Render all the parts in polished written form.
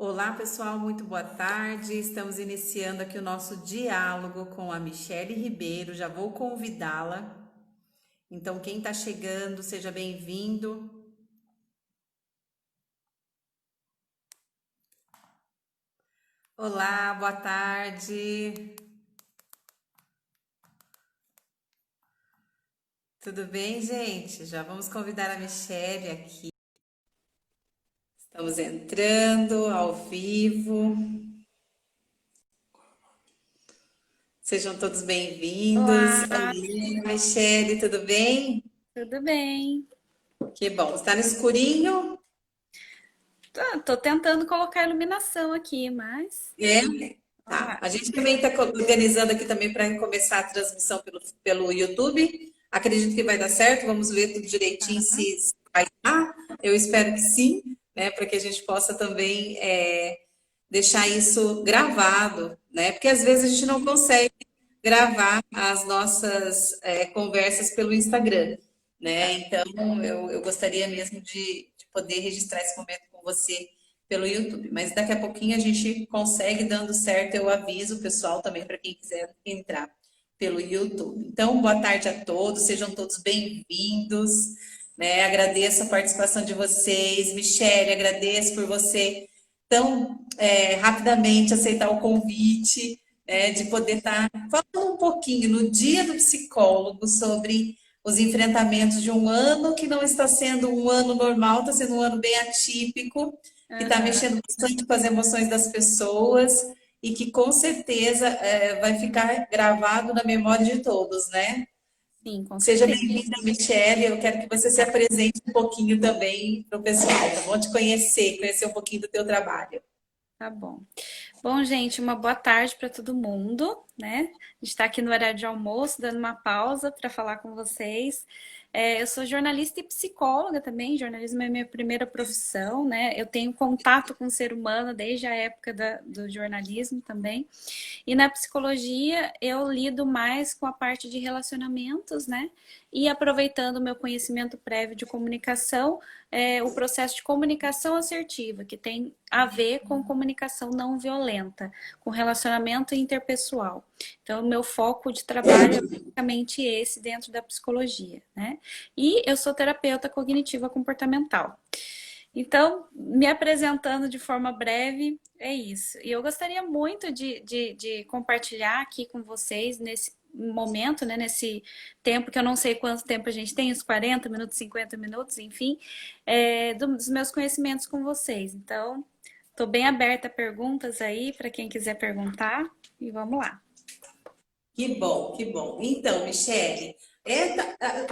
Olá, pessoal, muito boa tarde. Estamos iniciando aqui o nosso diálogo com a Michele Ribeiro. Já vou convidá-la. Então, quem está chegando, seja bem-vindo. Olá, boa tarde. Tudo bem, gente? Já vamos convidar a Michele aqui. Estamos entrando ao vivo. Sejam todos bem-vindos. Olá, Olá, Michele, tudo bem? tudo bem? Que bom. Está no escurinho? Tô tentando colocar a iluminação aqui, mas É? vamos Tá. lá. A gente também está organizando aqui também para começar a transmissão pelo YouTube. Acredito que vai dar certo. Vamos ver tudo direitinho Tá? se vai dar. Eu espero que sim, né? Para que a gente possa também deixar isso gravado, né? Porque às vezes a gente não consegue gravar as nossas conversas pelo Instagram, né? Tá. Então eu gostaria mesmo de poder registrar esse momento com você pelo YouTube. Mas daqui a pouquinho a gente consegue, dando certo, eu aviso o pessoal também para quem quiser entrar pelo YouTube. Então, boa tarde a todos, sejam todos bem-vindos. Né? Agradeço a participação de vocês. Michele, agradeço por você tão rapidamente aceitar o convite, de poder estar falando um pouquinho no Dia do Psicólogo sobre os enfrentamentos de um ano que não está sendo um ano normal, está sendo um ano bem atípico, que está Aham. mexendo bastante com as emoções das pessoas e que com certeza vai ficar gravado na memória de todos, né? Sim, com Seja certeza. bem-vinda, Michele. Eu quero que você se apresente um pouquinho também para o pessoal, tá bom? Te conhecer um pouquinho do teu trabalho. Tá bom. Bom, gente, uma boa tarde para todo mundo, né? A gente está aqui no horário de almoço, dando uma pausa para falar com vocês. Eu sou jornalista e psicóloga também, jornalismo é minha primeira profissão, né? Eu tenho contato com o ser humano desde a época do jornalismo também. E na psicologia eu lido mais com a parte de relacionamentos, né? E aproveitando o meu conhecimento prévio de comunicação, o processo de comunicação assertiva, que tem a ver com comunicação não violenta, com relacionamento interpessoal. Então, o meu foco de trabalho é basicamente esse dentro da psicologia, né? E eu sou terapeuta cognitiva comportamental. Então, me apresentando de forma breve, é isso. E eu gostaria muito de compartilhar aqui com vocês nesse momento, né, nesse tempo que eu não sei quanto tempo a gente tem, uns 40 minutos, 50 minutos, enfim, dos meus conhecimentos com vocês. Então, estou bem aberta a perguntas aí para quem quiser perguntar e vamos lá. Que bom, que bom. Então, Michele,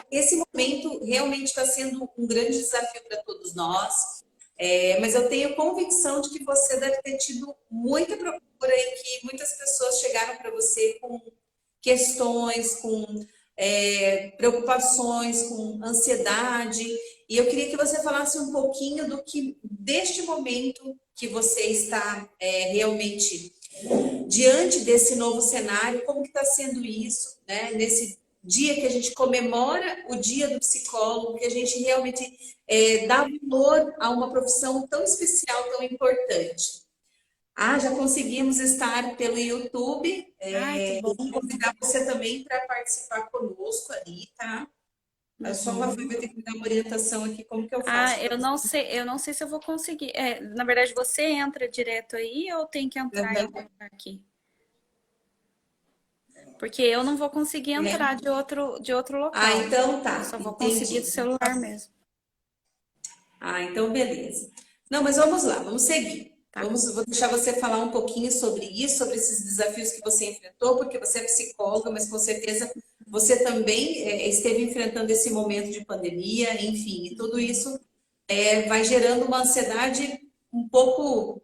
esse momento realmente está sendo um grande desafio para todos nós, mas eu tenho convicção de que você deve ter tido muita procura e que muitas pessoas chegaram para você com questões, com preocupações, com ansiedade. E eu queria que você falasse um pouquinho do que, deste momento que você está realmente diante desse novo cenário, como que está sendo isso, né? Nesse dia que a gente comemora o Dia do Psicólogo, que a gente realmente dá valor a uma profissão tão especial, tão importante. Ah, já conseguimos estar pelo YouTube. Ai, que Eu bom. vou convidar você também para participar conosco ali, tá? Só o Rafael Uhum. vai ter que me dar uma orientação aqui, como que eu Ah, faço para eu não sei se eu vou conseguir. Na verdade, você entra direto aí ou tem que entrar e eu você. colocar aqui? Porque eu não vou conseguir entrar de outro Ah, local. então Eu tá, só vou conseguir do entendi. celular mesmo. Ah, então beleza. Não, mas vamos lá, vamos seguir. Tá. Vou deixar você falar um pouquinho sobre isso, sobre esses desafios que você enfrentou, porque você é psicóloga, mas com certeza você também esteve enfrentando esse momento de pandemia, enfim, e tudo isso vai gerando uma ansiedade um pouco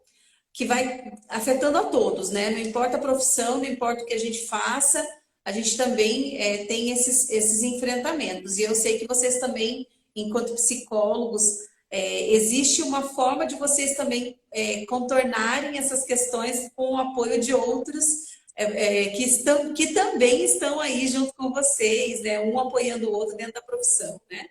que vai afetando a todos, né? Não importa a profissão, não importa o que a gente faça, a gente também tem esses enfrentamentos. E eu sei que vocês também, enquanto psicólogos, existe uma forma de vocês também contornarem essas questões com o apoio de outros que também estão aí junto com vocês, né? Um apoiando o outro dentro da profissão, né?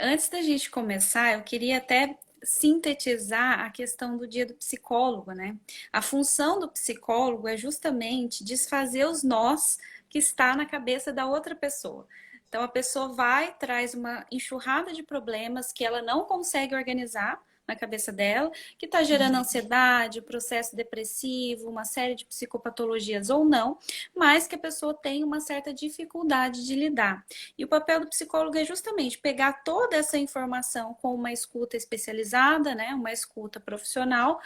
Antes da gente começar, eu queria até sintetizar a questão do dia do psicólogo, né? A função do psicólogo é justamente desfazer os nós que está na cabeça da outra pessoa. Então a pessoa vai, traz uma enxurrada de problemas que ela não consegue organizar na cabeça dela, que está gerando ansiedade, processo depressivo, uma série de psicopatologias ou não, mas que a pessoa tem uma certa dificuldade de lidar. E o papel do psicólogo é justamente pegar toda essa informação com uma escuta especializada, né, uma escuta profissional,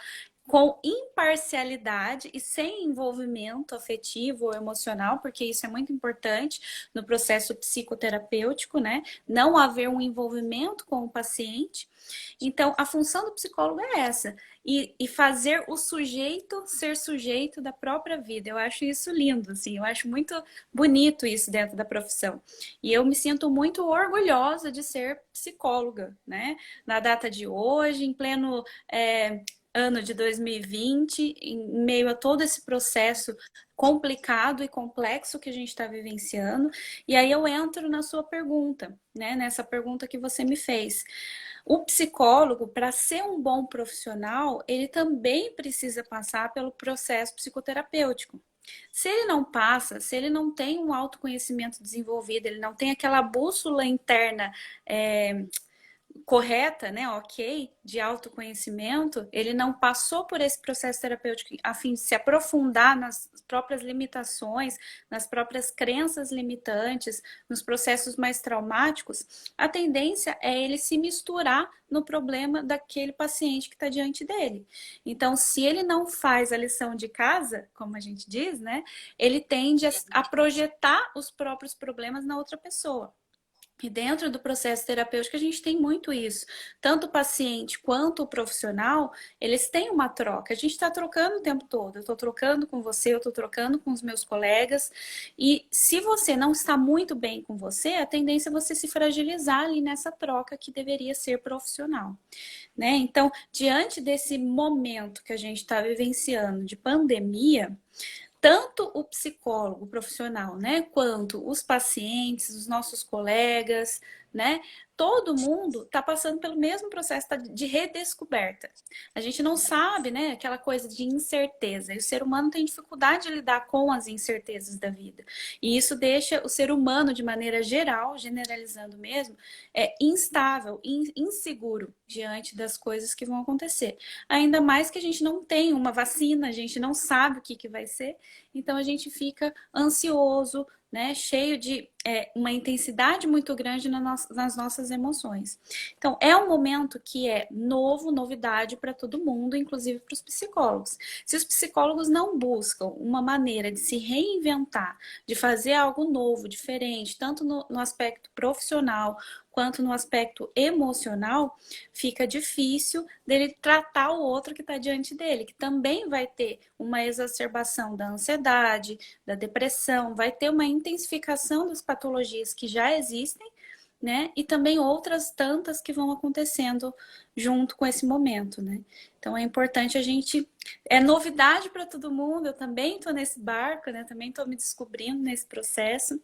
com imparcialidade e sem envolvimento afetivo ou emocional, porque isso é muito importante no processo psicoterapêutico, né? Não haver um envolvimento com o paciente. Então, a função do psicólogo é essa, e fazer o sujeito ser sujeito da própria vida. Eu acho isso lindo, assim, eu acho muito bonito isso dentro da profissão. E eu me sinto muito orgulhosa de ser psicóloga, né? Na data de hoje, em pleno ano de 2020, em meio a todo esse processo complicado e complexo que a gente está vivenciando. E aí eu entro na sua pergunta, né? Nessa pergunta que você me fez. O psicólogo, para ser um bom profissional, ele também precisa passar pelo processo psicoterapêutico. Se ele não passa, se ele não tem um autoconhecimento desenvolvido, ele não tem aquela bússola interna correta, né, ok, de autoconhecimento, ele não passou por esse processo terapêutico a fim de se aprofundar nas próprias limitações, nas próprias crenças limitantes, nos processos mais traumáticos, a tendência é ele se misturar no problema daquele paciente que está diante dele. Então, se ele não faz a lição de casa, como a gente diz, né, ele tende a projetar os próprios problemas na outra pessoa. E dentro do processo terapêutico a gente tem muito isso. Tanto o paciente quanto o profissional, eles têm uma troca. A gente está trocando o tempo todo. Eu estou trocando com você, eu estou trocando com os meus colegas. E se você não está muito bem com você, a tendência é você se fragilizar ali nessa troca que deveria ser profissional, né? Então, diante desse momento que a gente está vivenciando de pandemia, tanto o psicólogo profissional, né, quanto os pacientes, os nossos colegas, né, todo mundo está passando pelo mesmo processo de redescoberta. A gente não sabe, né, aquela coisa de incerteza. E o ser humano tem dificuldade de lidar com as incertezas da vida. E isso deixa o ser humano, de maneira geral, generalizando mesmo, instável, inseguro diante das coisas que vão acontecer. Ainda mais que a gente não tem uma vacina, a gente não sabe o que vai ser. Então a gente fica ansioso, né, cheio de uma intensidade muito grande nas nossas emoções. Então, é um momento que é novidade para todo mundo, inclusive para os psicólogos. Se os psicólogos não buscam uma maneira de se reinventar, de fazer algo novo, diferente, tanto no aspecto profissional quanto no aspecto emocional, fica difícil dele tratar o outro que está diante dele, que também vai ter uma exacerbação da ansiedade, da depressão, vai ter uma intensificação das patologias que já existem, né? E também outras tantas que vão acontecendo junto com esse momento, né? Então é importante a gente... É novidade para todo mundo, eu também estou nesse barco, né? Também estou me descobrindo nesse processo.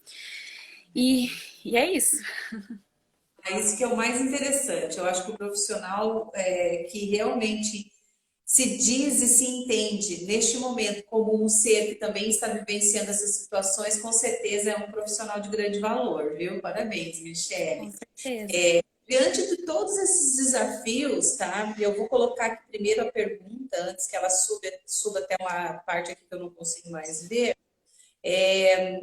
E é isso. É isso que é o mais interessante. Eu acho que o profissional que realmente se diz e se entende neste momento como um ser que também está vivenciando essas situações, com certeza é um profissional de grande valor, viu? Parabéns, Com Michele. certeza. Diante de todos esses desafios, tá? Eu vou colocar aqui primeiro a pergunta, antes que ela suba até uma parte aqui que eu não consigo mais ver.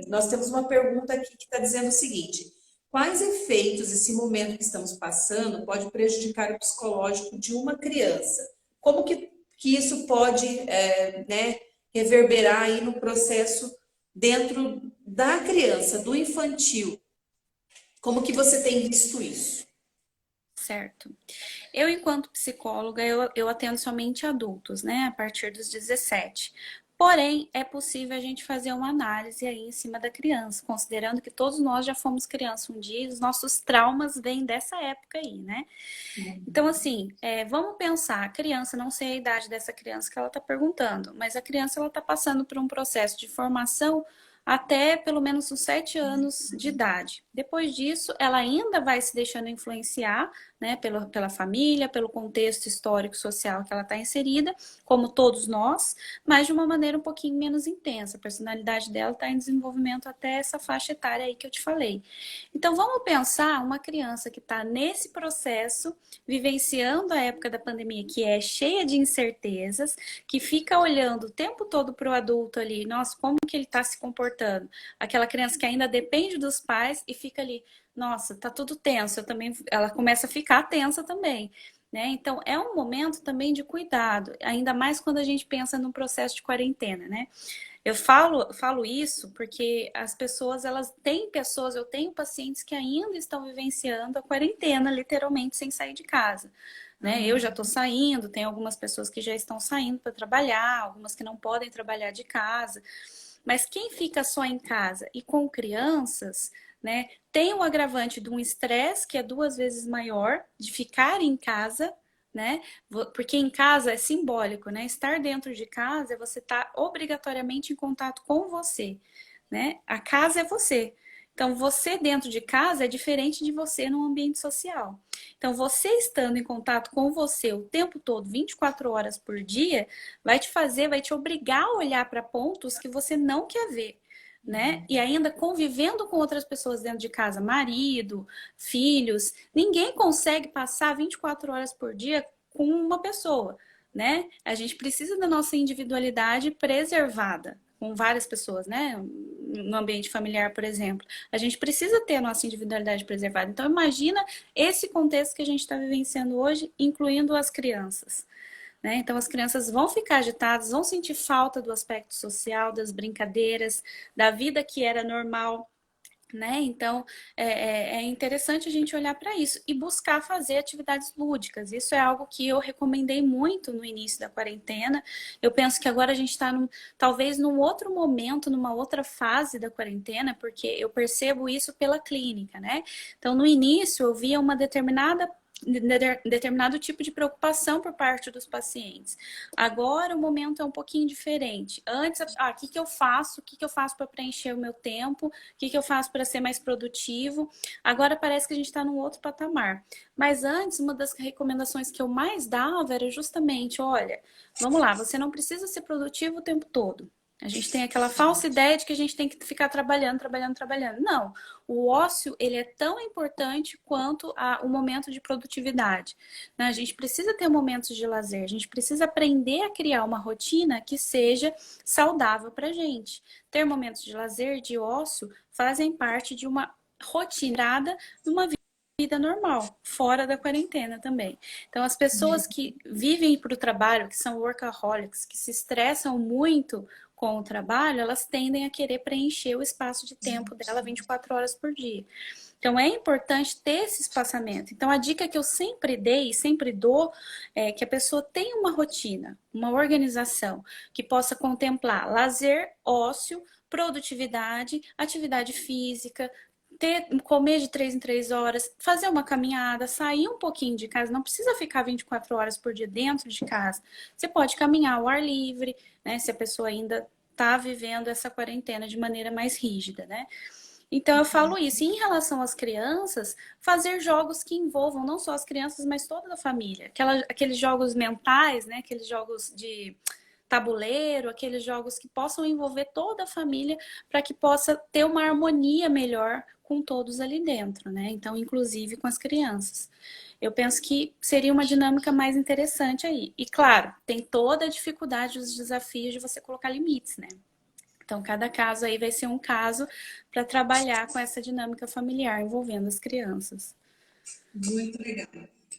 Nós temos uma pergunta aqui que está dizendo o seguinte: quais efeitos esse momento que estamos passando pode prejudicar o psicológico de uma criança? Como que isso pode, né, reverberar aí no processo dentro da criança, do infantil? Como que você tem visto isso? Certo. Eu, enquanto psicóloga, eu atendo somente adultos, né, a partir dos 17. Porém, é possível a gente fazer uma análise aí em cima da criança, considerando que todos nós já fomos criança um dia e os nossos traumas vêm dessa época aí, né? Então, assim, vamos pensar, a criança, não sei a idade dessa criança que ela está perguntando, mas a criança ela está passando por um processo de formação até pelo menos os 7 anos de idade. Depois disso, ela ainda vai se deixando influenciar, né, pela família, pelo contexto histórico social que ela está inserida, como todos nós, mas de uma maneira um pouquinho menos intensa. A personalidade dela está em desenvolvimento até essa faixa etária aí que eu te falei. Então, vamos pensar uma criança que está nesse processo, vivenciando a época da pandemia, que é cheia de incertezas, que fica olhando o tempo todo para o adulto ali, nossa, como que ele está se comportando? Aquela criança que ainda depende dos pais e fica ali, nossa, tá tudo tenso. Eu também, ela começa a ficar tensa também. Né? Então, é um momento também de cuidado, ainda mais quando a gente pensa no processo de quarentena, né? Eu falo isso porque as pessoas, elas têm pessoas, eu tenho pacientes que ainda estão vivenciando a quarentena, literalmente, sem sair de casa. Né? Eu já estou saindo, tem algumas pessoas que já estão saindo para trabalhar, algumas que não podem trabalhar de casa. Mas quem fica só em casa e com crianças, né, tem o agravante de um estresse que é 2 vezes maior de ficar em casa, né? Porque em casa é simbólico, né? Estar dentro de casa é você estar obrigatoriamente em contato com você, né? A casa é você. Então, você dentro de casa é diferente de você num ambiente social. Então, você estando em contato com você o tempo todo, 24 horas por dia, vai te obrigar a olhar para pontos que você não quer ver. Né? E ainda convivendo com outras pessoas dentro de casa, marido, filhos, ninguém consegue passar 24 horas por dia com uma pessoa, né? A gente precisa da nossa individualidade preservada com várias pessoas, né? No ambiente familiar, por exemplo. A gente precisa ter a nossa individualidade preservada. Então, imagina esse contexto que a gente está vivenciando hoje, incluindo as crianças. Né? Então, as crianças vão ficar agitadas, vão sentir falta do aspecto social, das brincadeiras, da vida que era normal. Né? Então, é interessante a gente olhar para isso e buscar fazer atividades lúdicas. Isso é algo que eu recomendei muito no início da quarentena. Eu penso que agora a gente está talvez num outro momento, numa outra fase da quarentena, porque eu percebo isso pela clínica, né? Então, no início, eu via uma determinado tipo de preocupação por parte dos pacientes. Agora o momento é um pouquinho diferente. Antes, o que eu faço? O que eu faço para preencher o meu tempo? O que eu faço para ser mais produtivo? Agora parece que a gente está num outro patamar. Mas antes, uma das recomendações que eu mais dava era justamente, olha, vamos lá, você não precisa ser produtivo o tempo todo. A gente tem aquela falsa ideia de que a gente tem que ficar trabalhando, trabalhando, trabalhando. Não, o ócio, ele é tão importante quanto o momento de produtividade. Né? A gente precisa ter momentos de lazer, a gente precisa aprender a criar uma rotina que seja saudável para a gente. Ter momentos de lazer, de ócio, fazem parte de uma rotinada numa vida normal, fora da quarentena também. Então, as pessoas que vivem para o trabalho, que são workaholics, que se estressam muito com o trabalho, elas tendem a querer preencher o espaço de tempo dela 24 horas por dia. Então, é importante ter esse espaçamento. Então, a dica que eu sempre dei e sempre dou é que a pessoa tenha uma rotina, uma organização que possa contemplar lazer, ócio, produtividade, atividade física, comer de 3 em 3 horas, fazer uma caminhada, sair um pouquinho de casa, não precisa ficar 24 horas por dia dentro de casa. Você pode caminhar ao ar livre, né? Se a pessoa ainda está vivendo essa quarentena de maneira mais rígida, né? Então eu falo isso. E em relação às crianças, fazer jogos que envolvam não só as crianças, mas toda a família. Aqueles jogos mentais, né? Aqueles jogos de tabuleiro, aqueles jogos que possam envolver toda a família para que possa ter uma harmonia melhor com todos ali dentro, né? Então, inclusive com as crianças. Eu penso que seria uma dinâmica mais interessante aí. E claro, tem toda a dificuldade, os desafios de você colocar limites, né? Então, cada caso aí vai ser um caso para trabalhar com essa dinâmica familiar envolvendo as crianças. Muito legal.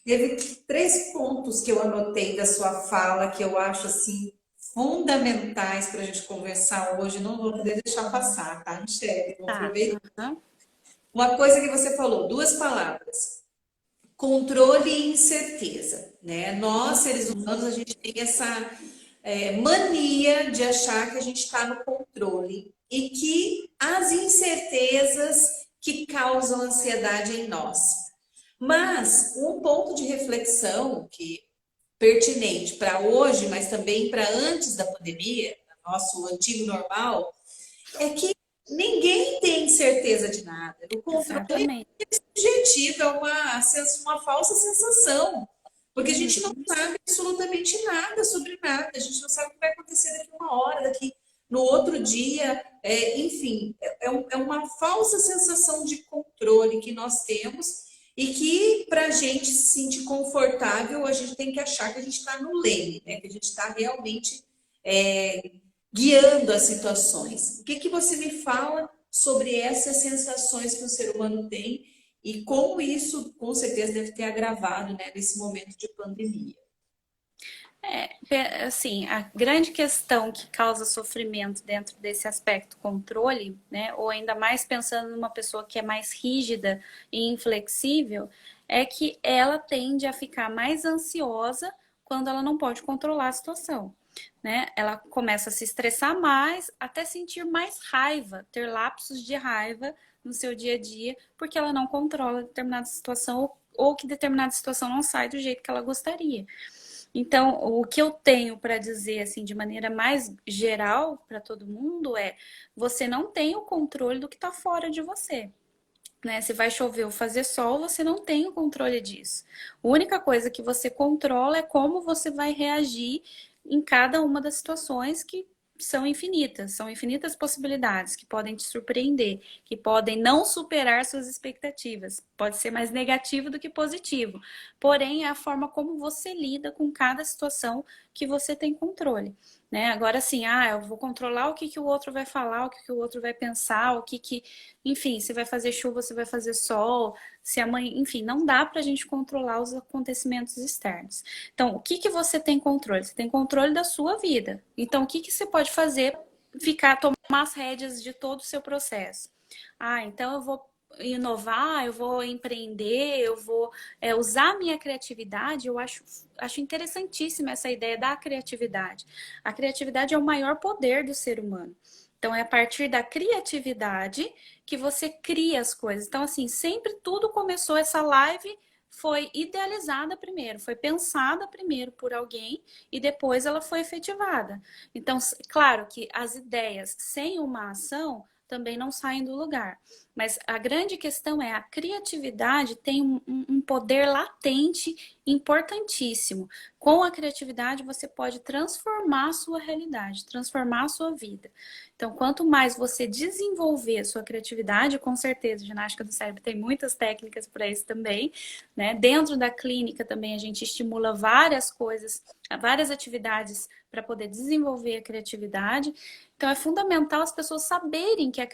Teve 3 pontos que eu anotei da sua fala que eu acho assim fundamentais para a gente conversar hoje. Não vou poder deixar passar, tá, Michele? Vou Tá. aproveitar. Uhum. Uma coisa que você falou, 2 palavras: controle e incerteza, né? Nós, seres humanos, a gente tem essa mania de achar que a gente está no controle e que as incertezas que causam ansiedade em nós. Mas um ponto de reflexão que pertinente para hoje, mas também para antes da pandemia, nosso antigo normal, é que ninguém tem certeza de nada. O controle Exatamente. é subjetivo, é uma falsa sensação. Porque a gente não Uhum. sabe absolutamente nada sobre nada. A gente não sabe o que vai acontecer daqui a uma hora, daqui no outro dia. Enfim, é uma falsa sensação de controle que nós temos e que, para a gente se sentir confortável, a gente tem que achar que a gente está no leme, né? Que a gente está realmente é, guiando as situações. O que que você me fala sobre essas sensações que o ser humano tem e como isso, com certeza, deve ter agravado, né, nesse momento de pandemia? Assim, a grande questão que causa sofrimento dentro desse aspecto controle, né, ou ainda mais pensando numa pessoa que é mais rígida e inflexível, é que ela tende a ficar mais ansiosa quando ela não pode controlar a situação, né? Ela começa a se estressar mais, até sentir mais raiva, ter lapsos de raiva no seu dia a dia, porque ela não controla determinada situação ou que determinada situação não sai do jeito que ela gostaria. Então, o que eu tenho para dizer assim de maneira mais geral para todo mundo é: você não tem o controle do que está fora de você. Né? Se vai chover ou fazer sol, você não tem o controle disso. A única coisa que você controla é como você vai reagir em cada uma das situações que são infinitas possibilidades que podem te surpreender, que podem não superar suas expectativas. Pode ser mais negativo do que positivo. Porém, é a forma como você lida com cada situação que você tem controle. Né? Agora, assim, eu vou controlar o que, que o outro vai falar, o que, que o outro vai pensar, o que, que enfim, se vai fazer chuva, se vai fazer sol, se amanhã, enfim, não dá para a gente controlar os acontecimentos externos. Então, o que que você tem controle? Você tem controle da sua vida. Então, o que que você pode fazer? Tomar as rédeas de todo o seu processo. Então eu vou inovar, eu vou empreender, eu vou usar a minha criatividade. Eu acho interessantíssima essa ideia da criatividade. A criatividade é o maior poder do ser humano. Então, é a partir da criatividade que você cria as coisas. Então, assim, sempre tudo começou, essa live foi idealizada primeiro, foi pensada primeiro por alguém e depois ela foi efetivada. Então, claro que as ideias sem uma ação também não saem do lugar. Mas a grande questão é a criatividade tem um poder latente importantíssimo. Com a criatividade você pode transformar a sua realidade, transformar a sua vida. Então, quanto mais você desenvolver a sua criatividade, com certeza, a ginástica do cérebro tem muitas técnicas para isso também, né? Dentro da clínica também a gente estimula várias coisas, várias atividades para poder desenvolver a criatividade. Então, é fundamental as pessoas saberem que a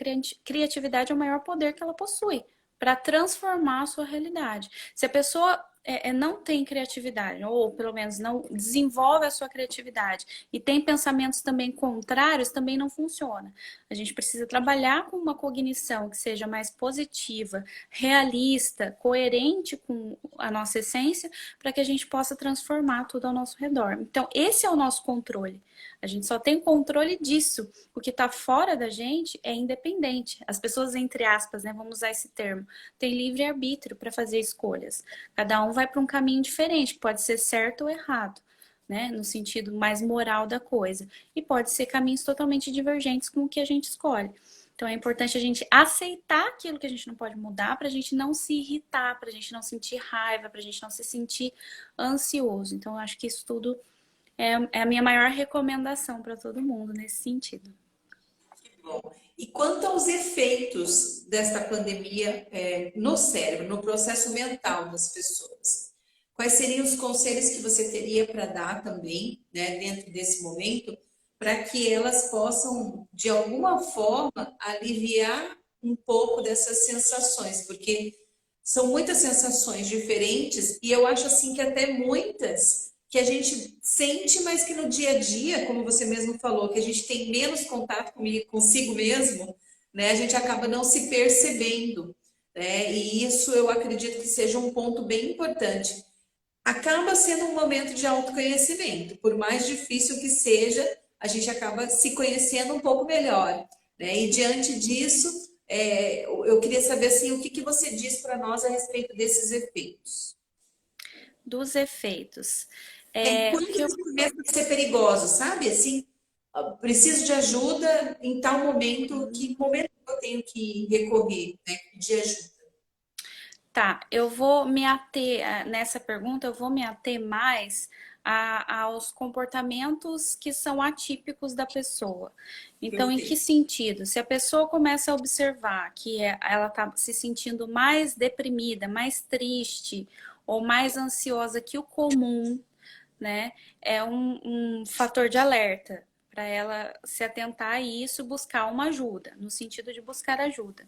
criatividade é o maior poder que ela possui para transformar a sua realidade. Se a pessoa não tem criatividade, ou pelo menos não desenvolve a sua criatividade e tem pensamentos também contrários, também não funciona. A gente precisa trabalhar com uma cognição que seja mais positiva, realista, coerente com a nossa essência, para que a gente possa transformar tudo ao nosso redor. Então, esse é o nosso controle. A gente só tem controle disso. O que está fora da gente é independente. As pessoas, entre aspas, né, vamos usar esse termo, têm livre-arbítrio para fazer escolhas. Cada um vai para um caminho diferente, que pode ser certo ou errado, né, no sentido mais moral da coisa. E pode ser caminhos totalmente divergentes com o que a gente escolhe. Então é importante a gente aceitar aquilo que a gente não pode mudar para a gente não se irritar, para a gente não sentir raiva, para a gente não se sentir ansioso. Então eu acho que isso tudo é a minha maior recomendação para todo mundo nesse sentido. Bom, e quanto aos efeitos desta pandemia no cérebro, no processo mental das pessoas, quais seriam os conselhos que você teria para dar também, né, dentro desse momento, para que elas possam, de alguma forma, aliviar um pouco dessas sensações? Porque são muitas sensações diferentes e eu acho assim que até muitas que a gente sente, mas que no dia a dia, como você mesmo falou, que a gente tem menos contato consigo mesmo, né? A gente acaba não se percebendo, né? E isso eu acredito que seja um ponto bem importante. Acaba sendo um momento de autoconhecimento, por mais difícil que seja, a gente acaba se conhecendo um pouco melhor, né? E diante disso, eu queria saber assim, o que que você diz para nós a respeito desses efeitos? Dos efeitos. E aí, O quando que eu eles começam a ser perigosos, sabe? Assim, preciso de ajuda em tal momento, que momento eu tenho que recorrer, né? Pedir ajuda. Tá, eu vou me ater, nessa pergunta, eu vou me ater mais aos comportamentos que são atípicos da pessoa. Então, em que Perfeito. sentido? Se a pessoa começa a observar que ela está se sentindo mais deprimida, mais triste ou mais ansiosa que o comum, né? É um fator de alerta para ela se atentar a isso, buscar uma ajuda, no sentido de buscar ajuda,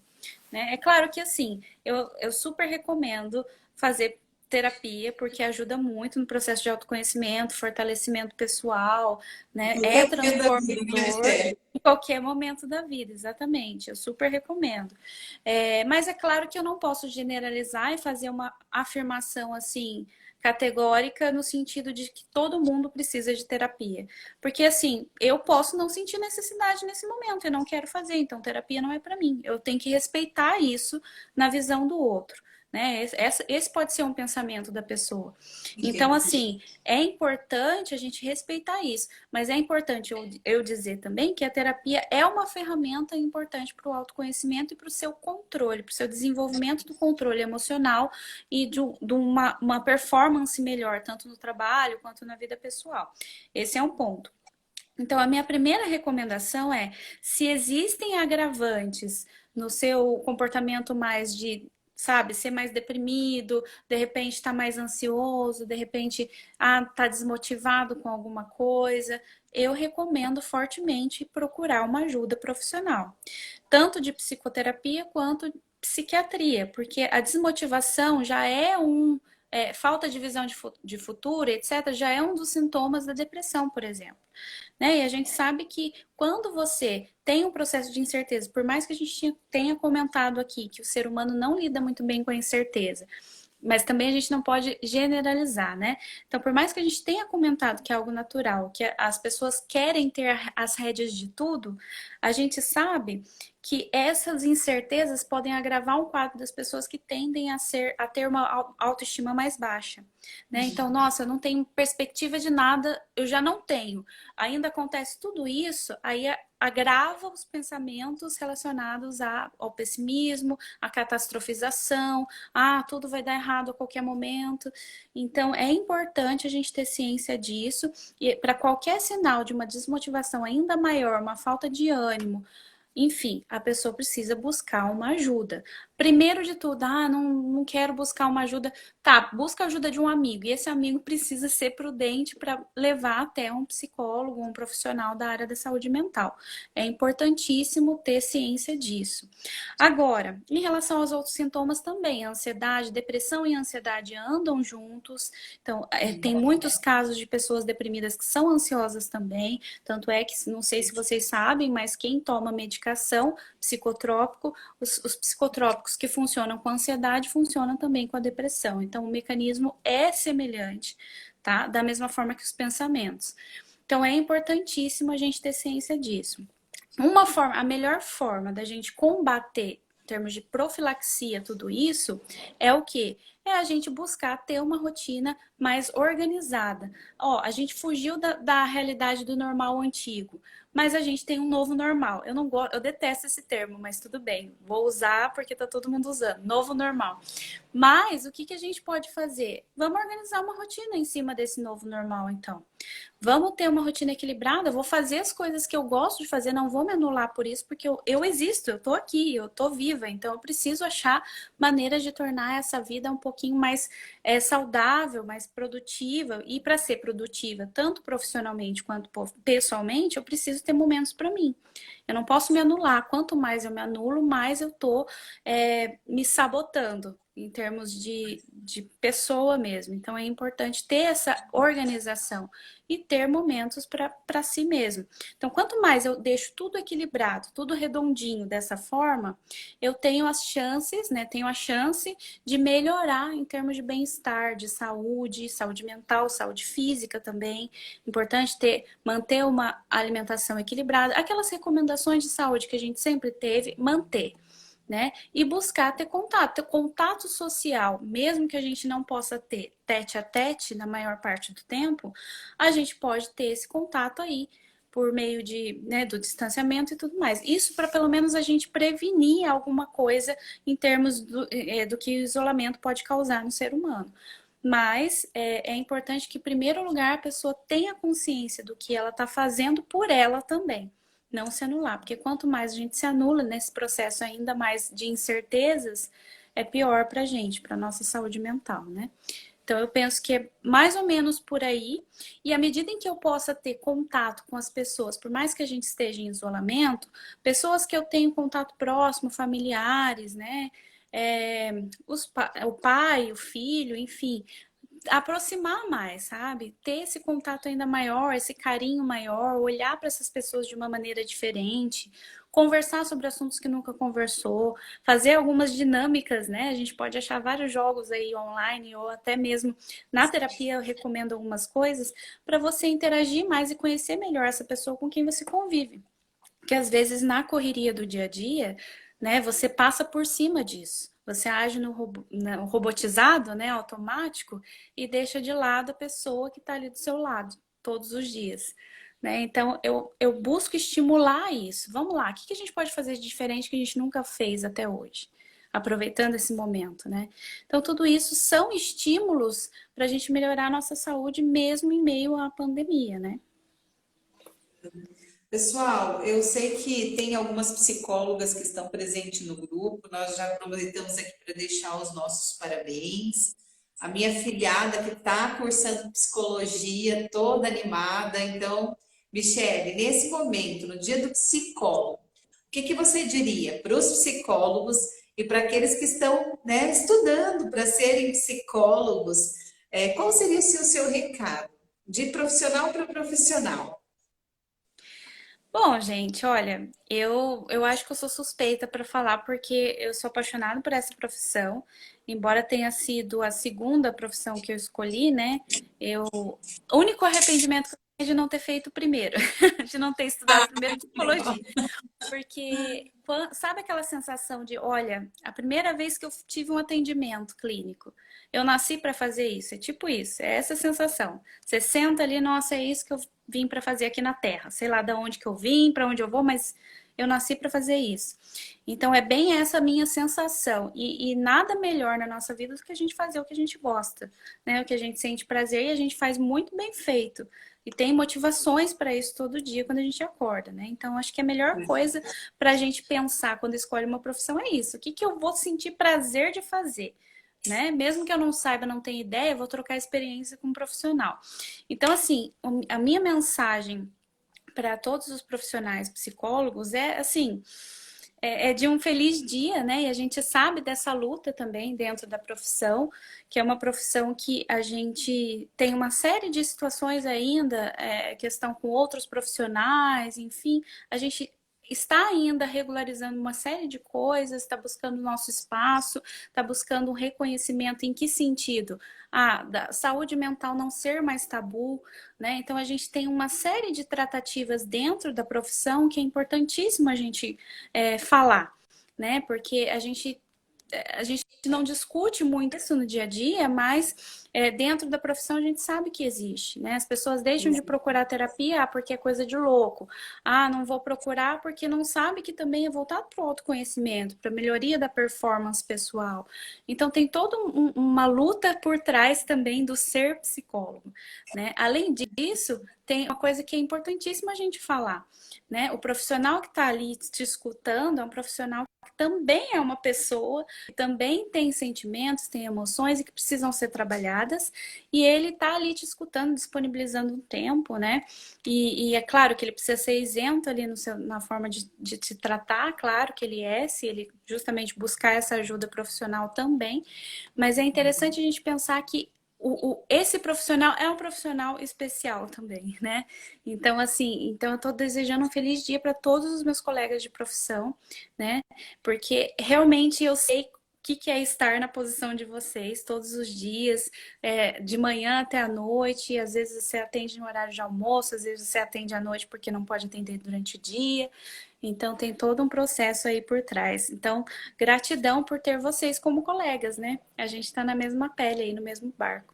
né? É claro que assim, eu super recomendo fazer terapia, porque ajuda muito no processo de autoconhecimento, fortalecimento pessoal, né? Em É qualquer momento da vida, transformador Ministério. em qualquer momento da vida, exatamente. Eu super recomendo. Mas é claro que eu não posso generalizar e fazer uma afirmação assim categórica no sentido de que todo mundo precisa de terapia. Porque assim, eu posso não sentir necessidade nesse momento, eu não quero fazer, então terapia não é para mim. Eu tenho que respeitar isso na visão do outro. Né? Esse pode ser um pensamento da pessoa. Então, Entendi. assim, é importante a gente respeitar isso, mas é importante eu dizer também que a terapia é uma ferramenta importante para o autoconhecimento e para o seu controle, para o seu desenvolvimento do controle emocional e de uma performance melhor, tanto no trabalho quanto na vida pessoal. Esse é um ponto. Então, a minha primeira recomendação é: se existem agravantes no seu comportamento mais de, sabe, ser mais deprimido, de repente tá mais ansioso, de repente tá desmotivado com alguma coisa, eu recomendo fortemente procurar uma ajuda profissional, tanto de psicoterapia quanto psiquiatria, porque a desmotivação já é falta de visão de futuro, etc., já é um dos sintomas da depressão, por exemplo. Né? E a gente sabe que quando você tem um processo de incerteza, por mais que a gente tenha comentado aqui que o ser humano não lida muito bem com a incerteza, mas também a gente não pode generalizar, né? Então, por mais que a gente tenha comentado que é algo natural, que as pessoas querem ter as rédeas de tudo, a gente sabe que essas incertezas podem agravar um quadro das pessoas que tendem a ter uma autoestima mais baixa, né? Então, nossa, eu não tenho perspectiva de nada, eu já não tenho. Ainda acontece tudo isso, aí agrava os pensamentos relacionados ao pessimismo, à catastrofização, tudo vai dar errado a qualquer momento. Então, é importante a gente ter ciência disso e para qualquer sinal de uma desmotivação ainda maior, uma falta de ânimo, enfim, a pessoa precisa buscar uma ajuda. Primeiro de tudo, não quero buscar uma ajuda. Tá, busca a ajuda de um amigo. E esse amigo precisa ser prudente para levar até um psicólogo, um profissional da área da saúde mental. É importantíssimo ter ciência disso. Agora, em relação aos outros sintomas também, a ansiedade, depressão e ansiedade andam juntos. Então, tem muitos casos de pessoas deprimidas que são ansiosas também. Tanto é que, não sei se vocês sabem, mas quem toma medicação psicotrópico, os psicotrópicos que funcionam com a ansiedade funcionam também com a depressão. Então, o mecanismo é semelhante, tá? Da mesma forma que os pensamentos. Então, é importantíssimo a gente ter ciência disso. A melhor forma da gente combater, em termos de profilaxia, tudo isso, é o quê? É a gente buscar ter uma rotina mais organizada. A gente fugiu da realidade do normal antigo, mas a gente tem um novo normal. Eu não gosto, eu detesto esse termo, mas tudo bem, vou usar porque tá todo mundo usando. Novo normal. Mas o que a gente pode fazer? Vamos organizar uma rotina em cima desse novo normal, então. Vamos ter uma rotina equilibrada, eu vou fazer as coisas que eu gosto de fazer, não vou me anular por isso, porque eu existo, eu tô aqui, eu tô viva, então eu preciso achar maneiras de tornar essa vida um pouquinho mais saudável, mais produtiva. E para ser produtiva, tanto profissionalmente quanto pessoalmente, eu preciso ter momentos para mim. Eu não posso me anular. Quanto mais eu me anulo, mais eu tô me sabotando em termos de pessoa mesmo. Então é importante ter essa organização e ter momentos para si mesmo. Então, quanto mais eu deixo tudo equilibrado, tudo redondinho dessa forma, eu tenho as chances, né? Tenho a chance de melhorar em termos de bem-estar, de saúde mental, saúde física também. Importante manter uma alimentação equilibrada, aquelas recomendações de saúde que a gente sempre teve, manter. Né? E buscar ter contato social, mesmo que a gente não possa ter tete a tete na maior parte do tempo, a gente pode ter esse contato aí por meio né, do distanciamento e tudo mais. Isso para pelo menos a gente prevenir alguma coisa em termos do que o isolamento pode causar no ser humano. Mas é importante que, em primeiro lugar, a pessoa tenha consciência do que ela está fazendo por ela também, não se anular. Porque quanto mais a gente se anula nesse processo ainda mais de incertezas, é pior para a gente, para a nossa saúde mental, né? Então, eu penso que é mais ou menos por aí. E à medida em que eu possa ter contato com as pessoas, por mais que a gente esteja em isolamento, pessoas que eu tenho contato próximo, familiares, né? O pai, o filho, enfim, aproximar mais, sabe? Ter esse contato ainda maior, esse carinho maior, olhar para essas pessoas de uma maneira diferente, conversar sobre assuntos que nunca conversou, fazer algumas dinâmicas, né? A gente pode achar vários jogos aí online ou até mesmo na terapia eu recomendo algumas coisas para você interagir mais e conhecer melhor essa pessoa com quem você convive. Porque às vezes na correria do dia a dia, né, você passa por cima disso. Você age no robotizado, né, automático, e deixa de lado a pessoa que está ali do seu lado todos os dias. Né? Então, eu busco estimular isso. Vamos lá, o que a gente pode fazer de diferente que a gente nunca fez até hoje? Aproveitando esse momento, né? Então, tudo isso são estímulos para a gente melhorar a nossa saúde mesmo em meio à pandemia, né? Pessoal, eu sei que tem algumas psicólogas que estão presentes no grupo, nós já aproveitamos aqui para deixar os nossos parabéns. A minha filhada que está cursando psicologia, toda animada. Então, Michele, nesse momento, no dia do psicólogo, o que que você diria para os psicólogos e para aqueles que estão, né, estudando para serem psicólogos? Qual seria o seu recado, de profissional para profissional? Bom, gente, olha, eu acho que eu sou suspeita para falar porque eu sou apaixonada por essa profissão, embora tenha sido a segunda profissão que eu escolhi, né? O único arrependimento que eu tenho é de não ter feito o primeiro, de não ter estudado primeiro psicologia. Porque sabe aquela sensação de, olha, a primeira vez que eu tive um atendimento clínico, eu nasci para fazer isso, é tipo isso, é essa sensação. Você senta ali, nossa, é isso que eu vim para fazer aqui na Terra. Sei lá de onde que eu vim, para onde eu vou, mas eu nasci para fazer isso. Então é bem essa minha sensação. E nada melhor na nossa vida do que a gente fazer o que a gente gosta, né? O que a gente sente prazer e a gente faz muito bem feito. E tem motivações para isso todo dia quando a gente acorda, né? Então, acho que a melhor coisa para a gente pensar quando escolhe uma profissão é isso. O que que eu vou sentir prazer de fazer? Né? Mesmo que eu não saiba, não tenha ideia, eu vou trocar experiência com um profissional. Então, assim, a minha mensagem para todos os profissionais psicólogos é assim, é de um feliz dia, né? E a gente sabe dessa luta também dentro da profissão, que é uma profissão que a gente tem uma série de situações ainda, questão com outros profissionais, enfim, a gente está ainda regularizando uma série de coisas, está buscando nosso espaço, está buscando um reconhecimento em que sentido? Da saúde mental não ser mais tabu, né? Então a gente tem uma série de tratativas dentro da profissão que é importantíssimo a gente falar, né? Porque a gente não discute muito isso no dia a dia, mas dentro da profissão a gente sabe que existe, né? As pessoas deixam de procurar terapia porque é coisa de louco. Não vou procurar porque não sabe que também é voltado para o autoconhecimento, para a melhoria da performance pessoal. Então tem toda uma luta por trás também do ser psicólogo, né? Além disso, tem uma coisa que é importantíssima a gente falar, né? O profissional que está ali te escutando é um profissional que também é uma pessoa, que também tem sentimentos, tem emoções e que precisam ser trabalhadas, e ele está ali te escutando, disponibilizando um tempo, né? E é claro que ele precisa ser isento ali na forma de te tratar, claro que ele se ele justamente buscar essa ajuda profissional também, mas é interessante a gente pensar que esse profissional é um profissional especial também, né? Então, assim, eu estou desejando um feliz dia para todos os meus colegas de profissão, né? Porque realmente eu sei que é estar na posição de vocês todos os dias, de manhã até a noite, às vezes você atende no horário de almoço, às vezes você atende à noite porque não pode atender durante o dia. Então, tem todo um processo aí por trás. Então, gratidão por ter vocês como colegas, né? A gente está na mesma pele aí, no mesmo barco.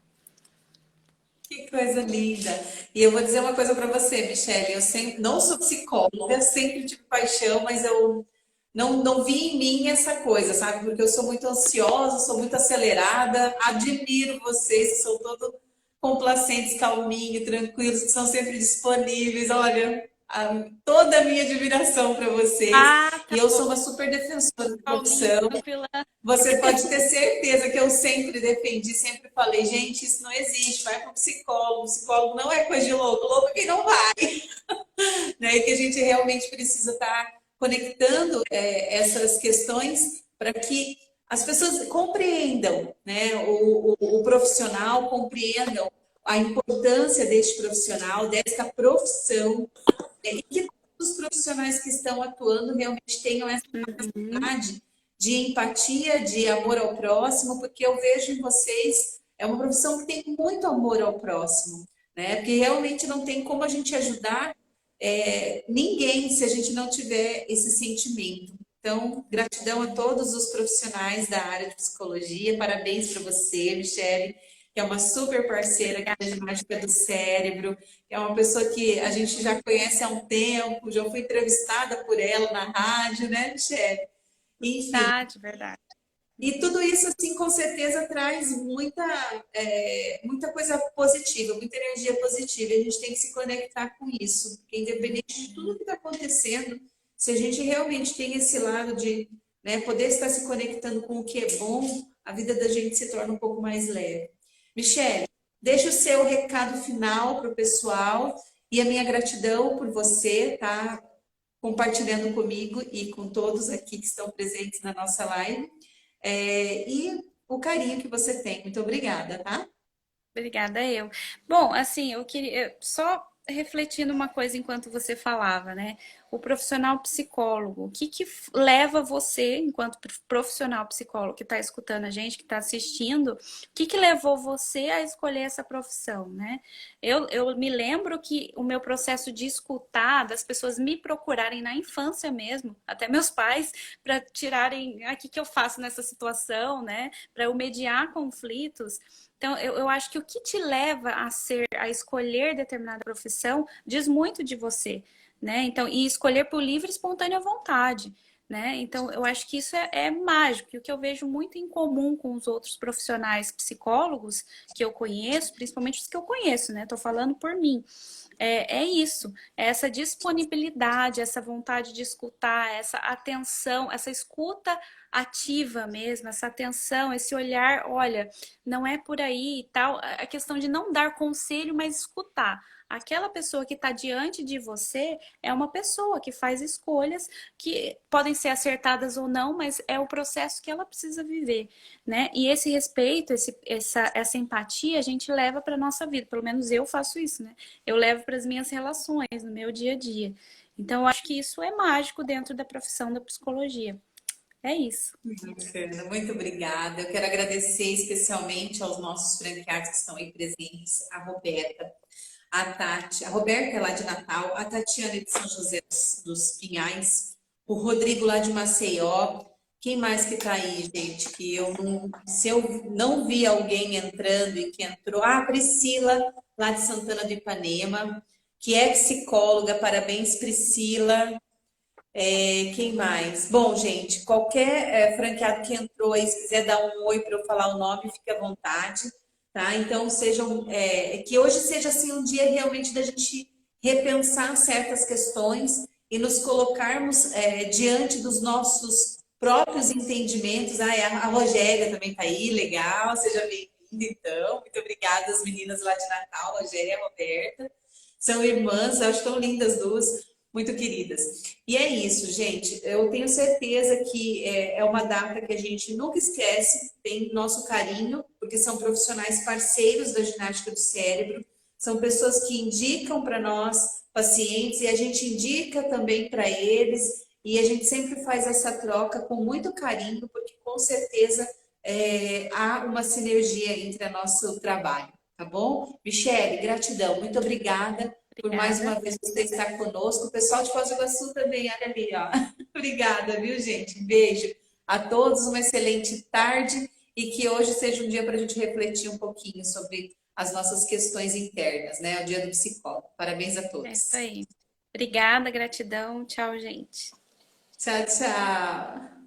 Que coisa linda. E eu vou dizer uma coisa para você, Michele. Eu sempre, não sou psicóloga, sempre tive paixão, mas eu não vi em mim essa coisa, sabe? Porque eu sou muito ansiosa, sou muito acelerada. Admiro vocês que são todos complacentes, calminhos, tranquilos, que são sempre disponíveis. Olha, toda a minha admiração para vocês. Ah, E tá eu bom. sou uma super defensora da Calminha, profissão. tranquila. Você pode ter certeza que eu sempre defendi, sempre falei, gente, isso não existe, vai para o psicólogo. Psicólogo não é coisa de louco, louco é quem não vai, né? E que a gente realmente precisa estar conectando essas questões para que as pessoas compreendam, né? O profissional compreendam a importância deste profissional, desta profissão, né? E que todos os profissionais que estão atuando realmente tenham essa Uhum. capacidade de empatia, de amor ao próximo, porque eu vejo em vocês, é uma profissão que tem muito amor ao próximo, né? Porque realmente não tem como a gente ajudar ninguém se a gente não tiver esse sentimento. Então, gratidão a todos os profissionais da área de psicologia, parabéns para você, Michele, que é uma super parceira aqui da ginástica do cérebro, é uma pessoa que a gente já conhece há um tempo, já fui entrevistada por ela na rádio, né, Michele? Enfim, Verdade, verdade. e tudo isso, assim, com certeza traz muita coisa positiva, muita energia positiva. E a gente tem que se conectar com isso, porque independente de tudo que está acontecendo, se a gente realmente tem esse lado de, né, poder estar se conectando com o que é bom, a vida da gente se torna um pouco mais leve. Michele, deixa o seu recado final para o pessoal e a minha gratidão por você estar compartilhando comigo e com todos aqui que estão presentes na nossa live e o carinho que você tem. Muito obrigada, tá? Obrigada, eu. Bom, assim, eu queria só refletindo uma coisa enquanto você falava, né? O profissional psicólogo, o que que leva você, enquanto profissional psicólogo que está escutando a gente, que está assistindo, o que que levou você a escolher essa profissão, né? Eu me lembro que o meu processo de escutar, das pessoas me procurarem na infância mesmo, até meus pais, para tirarem, o que que eu faço nessa situação, né? Para eu mediar conflitos. Então, eu acho que o que te leva a escolher determinada profissão diz muito de você, né? Então, e escolher por livre e espontânea vontade, né? Então, eu acho que isso é mágico. E o que eu vejo muito em comum com os outros profissionais psicólogos que eu conheço, principalmente os que eu conheço, né? Tô falando por mim. É isso, é essa disponibilidade, essa vontade de escutar, essa atenção, essa escuta ativa mesmo, essa atenção, esse olhar, olha, não é por aí e tal, a questão de não dar conselho, mas escutar. Aquela pessoa que está diante de você é uma pessoa que faz escolhas que podem ser acertadas ou não, mas é o processo que ela precisa viver, né? E esse respeito, essa empatia, a gente leva para nossa vida. Pelo menos eu faço isso, né? Eu levo para as minhas relações, no meu dia a dia. Então, eu acho que isso é mágico dentro da profissão da psicologia. É isso. Fernanda, muito obrigada. Eu quero agradecer especialmente aos nossos franqueados que estão aí presentes, a Roberta, a Tati, a Roberta é lá de Natal, a Tatiana de São José dos Pinhais, o Rodrigo lá de Maceió. Quem mais que tá aí, gente? Que eu não, se eu não vi alguém entrando e que entrou, a Priscila lá de Santana do Ipanema, que é psicóloga. Parabéns, Priscila. Quem mais? Bom, gente, qualquer franqueado que entrou aí, se quiser dar um oi para eu falar o nome, fique à vontade, tá? Então, que hoje seja assim um dia realmente da gente repensar certas questões e nos colocarmos diante dos nossos próprios entendimentos. A Rogéria também tá aí, legal, seja bem-vinda, então. Muito obrigada às meninas lá de Natal, a Rogéria e a Roberta. São irmãs, acho tão lindas as duas, muito queridas. E é isso, gente. Eu tenho certeza que é uma data que a gente nunca esquece, tem nosso carinho, porque são profissionais parceiros da ginástica do cérebro, são pessoas que indicam para nós, pacientes, e a gente indica também para eles, e a gente sempre faz essa troca com muito carinho, porque com certeza há uma sinergia entre o nosso trabalho, tá bom? Michele, gratidão, muito obrigada por mais Obrigada. uma vez você estar conosco. O pessoal de Foz do Iguaçu também, olha ali, ó. Obrigada, viu, gente? Beijo a todos, uma excelente tarde e que hoje seja um dia para a gente refletir um pouquinho sobre as nossas questões internas, né? O Dia do Psicólogo. Parabéns a É isso todos. aí. Obrigada, gratidão. Tchau, gente. Tchau, tchau.